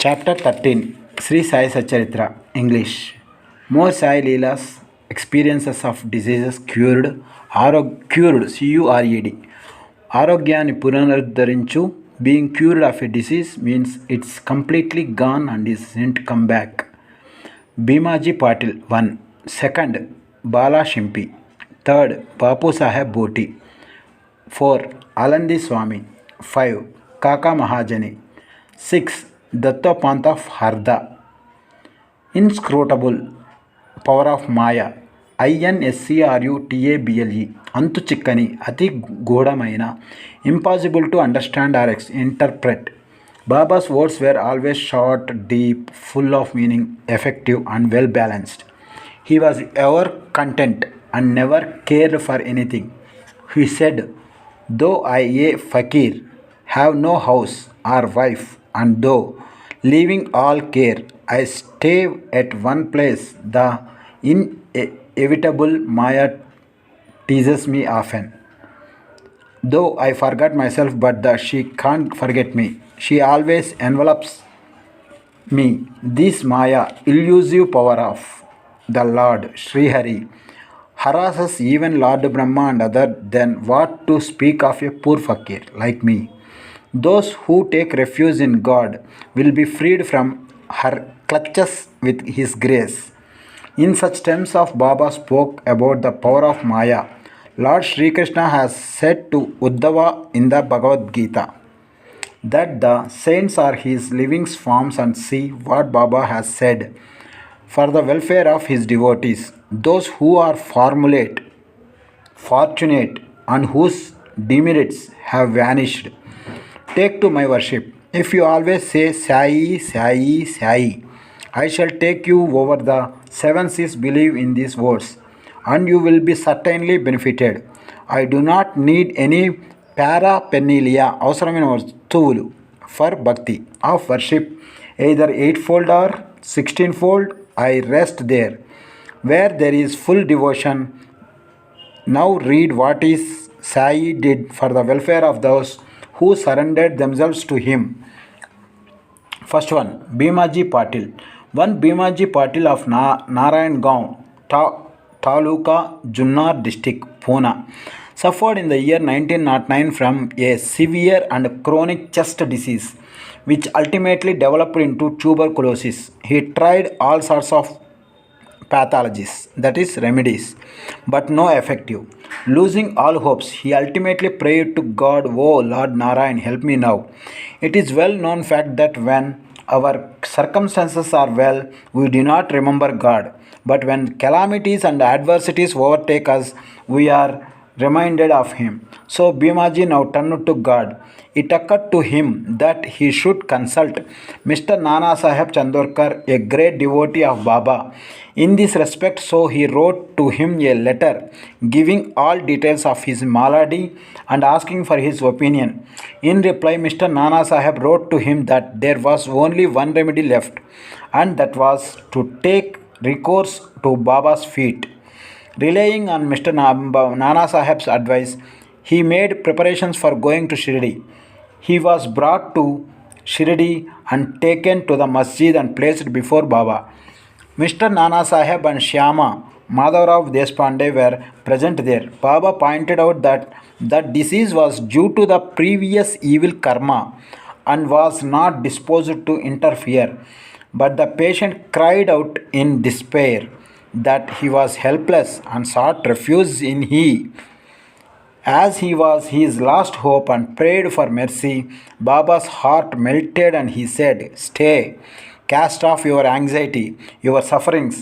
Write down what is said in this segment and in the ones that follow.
Chapter 13 Sri Sai Satcharitra English More Sai Leela's experiences of diseases cured cured ఆరోగ్యాన్ని పునరుద్ధరించు being cured of a disease means it's completely gone and isn't come back. Bhimaji Patil 1. Second, Bala Shimpi. Third, Bapu Saheb Bhoti. 4. Alandi Swami. 5. Kaka Mahajani. 6. Dattopant of Harda. Inscrutable power of Maya. INSCRUTABLE. అంతు చిక్కని అతి గూఢమైన impossible to understand or interpret. Baba's words were always short, deep, full of meaning, effective and well balanced. He was ever content and never cared for anything. He said, though I a fakir have no house or wife and though leaving all care I stay at one place the inevitable Maya teases me often. Though I forgot myself, but she can't forget me. She always envelops me. This Maya, elusive power of the Lord Sri Hari, harasses even Lord Brahma and other than what to speak of a poor fakir like me. Those who take refuge in God will be freed from her clutches with His grace. In such terms of Baba spoke about the power of Maya. Lord Sri Krishna has said to Uddhava in the Bhagavad Gita that the saints are his living forms, and see what Baba has said for the welfare of his devotees, those who are fortunate and whose demerits have vanished. Take to my worship. If you always say Sai, Sai, Sai, I shall take you over the seven seas. Believe in these words and you will be certainly benefited. I do not need any paraphernalia అవసరమైన వస్తువులు for bhakti of worship, either eightfold or 16-fold. I rest there where there is full devotion. Now read what is Sai did for the welfare of those who surrendered themselves to him. First one, Bhimaji Patil. One Bhimaji Patil of Narayangam Taluka, Junnar district, Pune, suffered in the year 1909 from a severe and chronic chest disease which ultimately developed into tuberculosis. He tried all sorts of pathologies, that is remedies, but no effective. Losing all hopes, he ultimately prayed to God, "Oh Lord Narayan, help me now." It is well known fact that when our circumstances are well, we do not remember God. But when calamities and adversities overtake us, we are reminded of Him. So Bhimaji now turned to God. It occurred to him that he should consult Mr. Nana Saheb Chandorkar, a great devotee of Baba, in this respect. So he wrote to him a letter giving all details of his malady and asking for his opinion. In reply, Mr. Nana Saheb wrote to him that there was only one remedy left, and that was to take recourse to Baba's feet. Relying on Mr. Nana Saheb's advice, he made preparations for going to Shirdi. He was brought to Shirdi and taken to the masjid and placed before Baba. Mr. Nana Saheb and Shyama Madhavrao Deshpande were present there. Baba pointed out that the disease was due to the previous evil karma and was not disposed to interfere. But the patient cried out in despair that he was helpless and sought refuge in He. As he was his last hope and prayed for mercy, Baba's heart melted and he said, "Stay, cast off your anxiety, your sufferings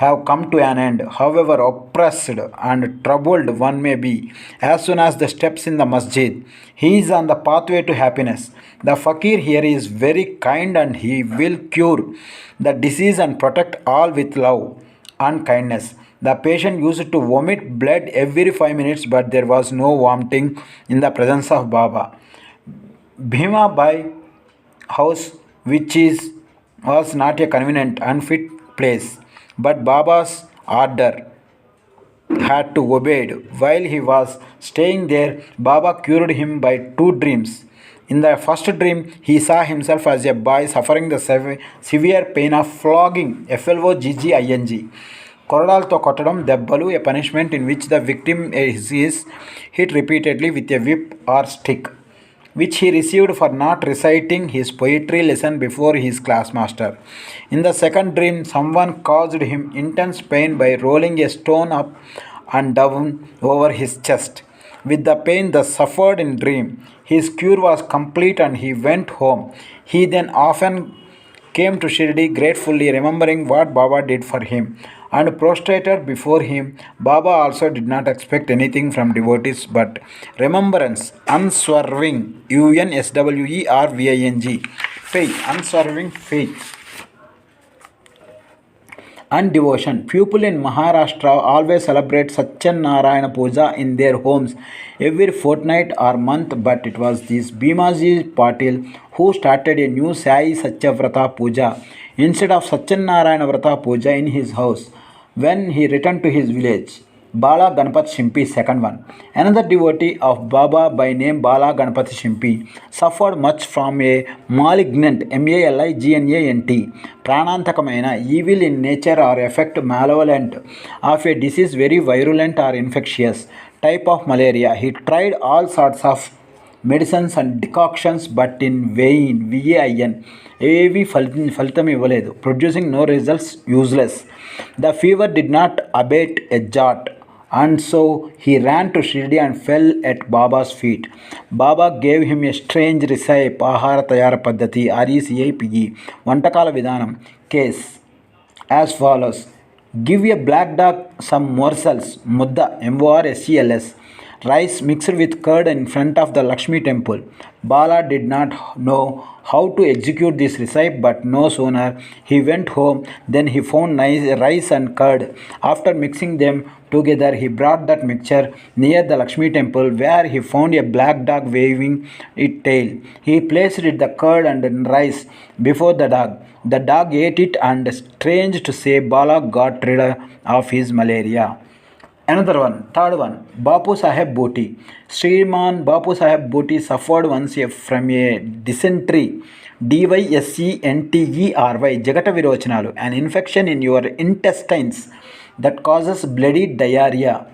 have come to an end. However oppressed and troubled one may be, as soon as the steps in the masjid, he is on the pathway to happiness. The fakir here is very kind and he will cure the disease and protect all with love and kindness." The patient used to vomit blood every 5 minutes, but there was no vomiting in the presence of Baba. Bhima Bai house, which was not a convenient and fit place, but Baba's order had to obeyed. While he was staying there, Baba cured him by 2 dreams. In the first dream, he saw himself as a boy suffering the severe pain of flogging, FLOGGING. కొరడాలతో కొట్టడం, దెబ్బలు, a punishment in which the victim is hit repeatedly with a whip or stick, which he received for not reciting his poetry lesson before his classmaster. In the second dream, someone caused him intense pain by rolling a stone up and down over his chest. With the pain thus suffered in dream, his cure was complete and he went home. He then often came to Shirdi gratefully remembering what Baba did for him and prostrated before him. Baba also did not expect anything from devotees but remembrance, unswerving, UNSWERVING, faith, unswerving faith and devotion. People in Maharashtra always celebrate Satyanarayana Puja in their homes every fortnight or month, but it was this Bhimaji Patil who started a new Sai Satyavrata Puja instead of Satyanarayana Vrata Puja in his house when he returned to his village. Bala Ganpat Shimpi, second one. Another devotee of Baba by name Bala Ganpati Shimpi suffered much from a malignant MALIGNANT pranantakamaina evil in nature or effect malevolent of a disease very virulent or infectious type of malaria. He tried all sorts of medicines and decoctions but in vain, VAIN, ఏవి ఫలితం ఇవ్వలేదు, producing no results, useless. The fever did not abate a jot, and so he ran to Shirdi and fell at Baba's feet. Baba gave him a strange recipe, Ahara Tayara Paddhati, RECIPE, Vantakala Vidhanam, case as follows. Give a black dog some morsels, mudda, MORSELS, rice mixed with curd in front of the Lakshmi temple. Bala did not know how to execute this recipe, but no sooner he went home than he found nice rice and curd. After mixing them together, he brought that mixture near the Lakshmi temple, where he found a black dog waving its tail. He placed it the curd and rice before the dog. The dog ate it, and strange to say, Bala got rid of his malaria. Another one, third one, Bapu Saheb Bhoti. Sriman Bapu Saheb Bhoti suffered once from a dysentery, DYSENTERY, Jagata Virochanalu, an infection in your intestines that causes bloody diarrhea.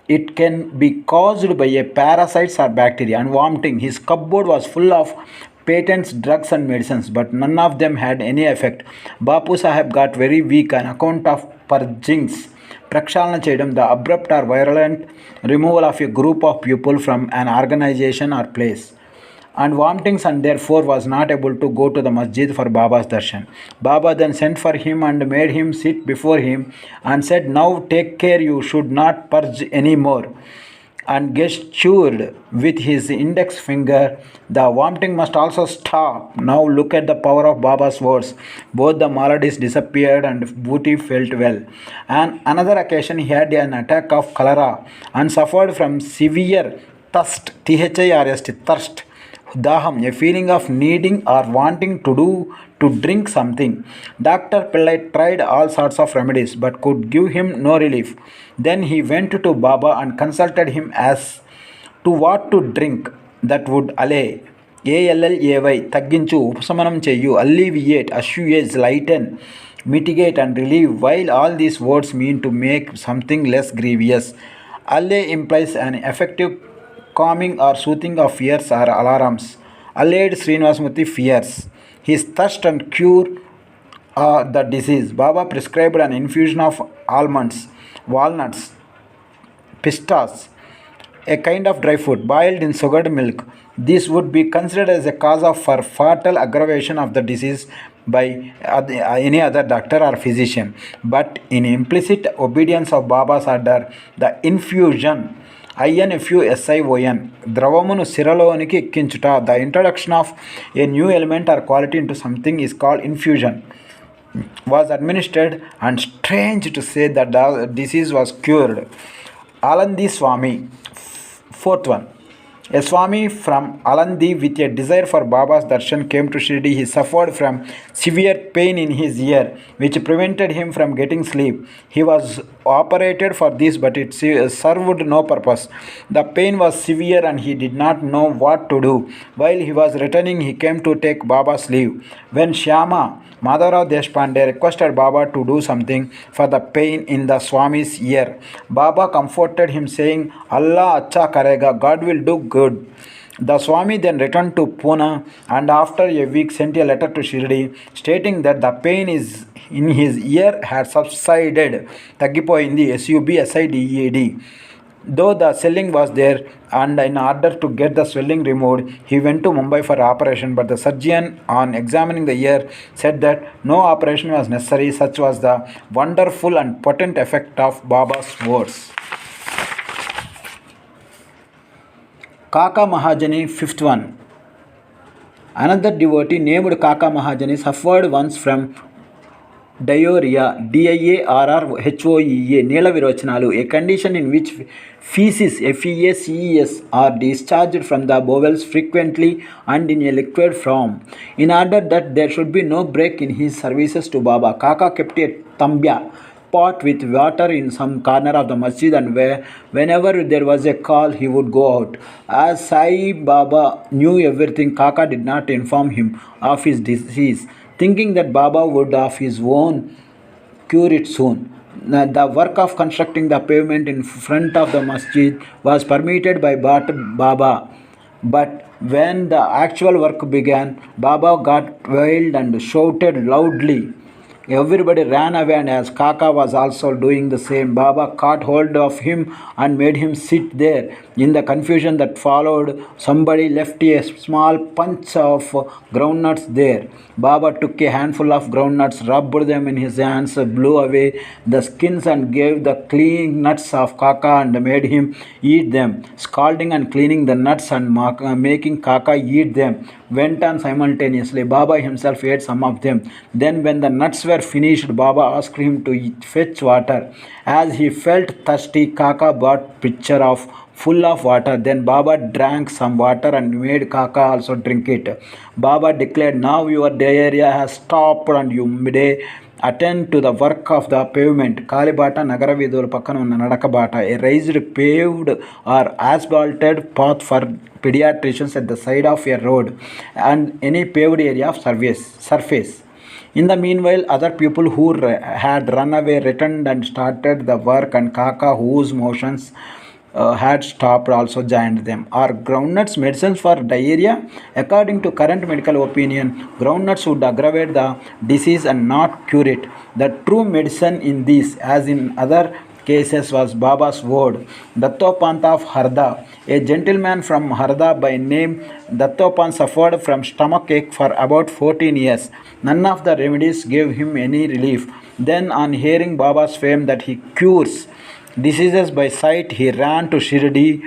It can be caused by a parasites or bacteria, and vomiting. His cupboard was full of patents, drugs and medicines, but none of them had any effect. Bapu Saheb got very weak on account of purgings, ప్రక్షాళన చేయడం, the abrupt or violent removal of a group of people from an organization or place, and vomitings, and therefore was not able to go to the masjid for Baba's darshan. Baba then sent for him and made him sit before him and said, now take care, you should not purge any more, and gestured with his index finger. The vomiting must also stop. Now look at the power of Baba's words. Both the maladies disappeared and Bhuti felt well. On another occasion, he had an attack of cholera and suffered from severe thirst, THIRST, thirst, daham, a feeling of needing or wanting to drink something. Dr. Pillai tried all sorts of remedies but could give him no relief. Then he went to Baba and consulted him as to what to drink that would allay, ALLAY, తగ్గించు, ఉపశమనం చెయ్యు, alleviate, assuage, lighten, mitigate and relieve, while all these words mean to make something less grievous. Allay implies an effective calming or soothing of fears or alarms. Allayed Sreenivasa Moorthy fears. His thirst and cure the disease. Baba prescribed an infusion of almonds, walnuts, pistas, a kind of dry fruit, boiled in sugared milk. This would be considered as a cause for fatal aggravation of the disease by any other doctor or physician. But in implicit obedience of Baba's order, the infusion, INFUSION, ద్రవమును సిరలోనికి ఎక్కించుట, the introduction of a new element or quality into something is called infusion, was administered, and strange to say that the disease was cured. Alandi Swami, fourth one. A Swami from Alandi with a desire for Baba's darshan came to Shirdi. He suffered from severe pain in his ear, which prevented him from getting sleep. He was operated for this, but it served no purpose. The pain was severe and he did not know what to do. While he was returning, he came to take Baba's leave. When Shyama Madhavrao Deshpande requested Baba to do something for the pain in the Swami's ear, Baba comforted him saying, Allah acha karega, God will do good. The Swami then returned to Pune and after a week sent a letter to Shirdi stating that the pain is in his ear had subsided. Taggipoyindi, SUBSIDED. Though the swelling was there, and in order to get the swelling removed, he went to Mumbai for operation. But the surgeon, on examining the ear, said that no operation was necessary. Such was the wonderful and potent effect of Baba's words. Kaka Mahajani, fifth one. Another devotee named Kaka Mahajani suffered once from diarrhea, DIARRHOEA, Nela Virochanalu, a condition in which feces, FECES, are discharged from the bowels frequently and in a liquid form. In order that there should be no break in his services to Baba, Kaka kept a tambya pot with water in some corner of the masjid, and whenever there was a call, he would go out. As Sai Baba knew everything, Kaka did not inform him of his disease, thinking that Baba would of his own cure it soon. The work of constructing the pavement in front of the masjid was permitted by Baba, but when the actual work began, Baba got wild and shouted loudly. Everybody ran away, and as Kaka was also doing the same, Baba caught hold of him and made him sit there. In the confusion that followed, somebody left a small punch of groundnuts there. Baba took a handful of groundnuts, rubbed them in his hands, blew away the skins and gave the clean nuts of Kaka and made him eat them. Scalding and cleaning the nuts and making Kaka eat them went on simultaneously. Baba himself ate some of them. Then when the nuts were finished, Baba asked him to fetch water. As he felt thirsty, Kaka brought pitcher full of water. Then Baba drank some water and made Kaka also drink it. Baba declared, now your diarrhea has stopped and you may attend to the work of the pavement. Kalibata Nagara Vidul Pakana Nadakabata, a raised, paved or asphalted path for pediatricians at the side of a road and any paved area of surface. In the meanwhile, other people who had run away returned and started the work, and Kaka, whose motions had stopped, also joined them. Are groundnuts medicines for diarrhea? According to current medical opinion, groundnuts would aggravate the disease and not cure it. The true medicine in this, as in other cases, was Baba's word. Dattopant of Harda, a gentleman from Harda by name Dattopant, suffered from stomach ache for about 14 years. None of the remedies gave him any relief. Then, on hearing Baba's fame that he cures diseases by sight, he ran to Shirdi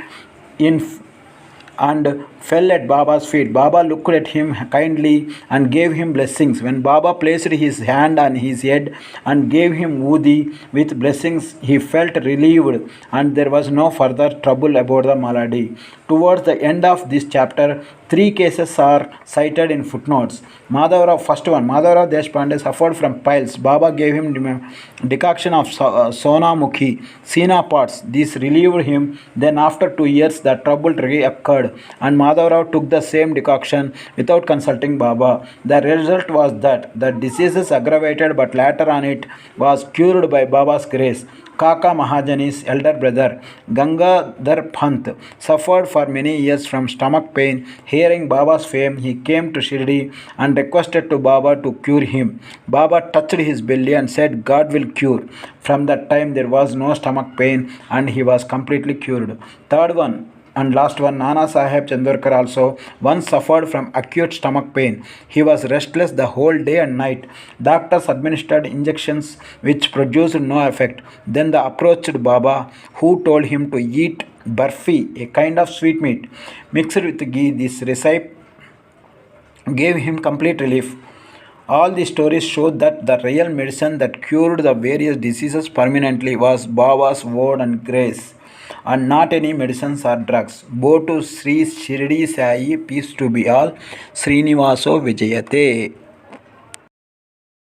and fell at Baba's feet. Baba looked at him kindly and gave him blessings. When Baba placed his hand on his head and gave him woody with blessings, he felt relieved and there was no further trouble about the malady. Towards the end of this chapter, 3 cases are cited in footnotes. First one, Madhavrao Deshpande suffered from piles. Baba gave him decoction of Sona Mukhi, Sina pots. This relieved him. Then after 2 years, the trouble reoccurred and Madhavrao took the same decoction without consulting Baba. The result was that the diseases aggravated, but later on it was cured by Baba's grace. Kaka Mahajani's elder brother, Gangadhar Pant, suffered for many years from stomach pain. Hearing Baba's fame, he came to Shirdi and requested to Baba to cure him. Baba touched his belly and said, God will cure. From that time, there was no stomach pain and he was completely cured. Third one, and last one, Nana Sahib Chandorkar also once suffered from acute stomach pain. He was restless the whole day and night. Doctors administered injections which produced no effect. Then they approached Baba, who told him to eat barfi, a kind of sweetmeat, mixed with ghee. This recipe gave him complete relief. All the stories show that the real medicine that cured the various diseases permanently was Baba's word and grace, and not any medicines or drugs. Go to Sri Shirdi Sai, peace to be all. Srinivaso Vijayate.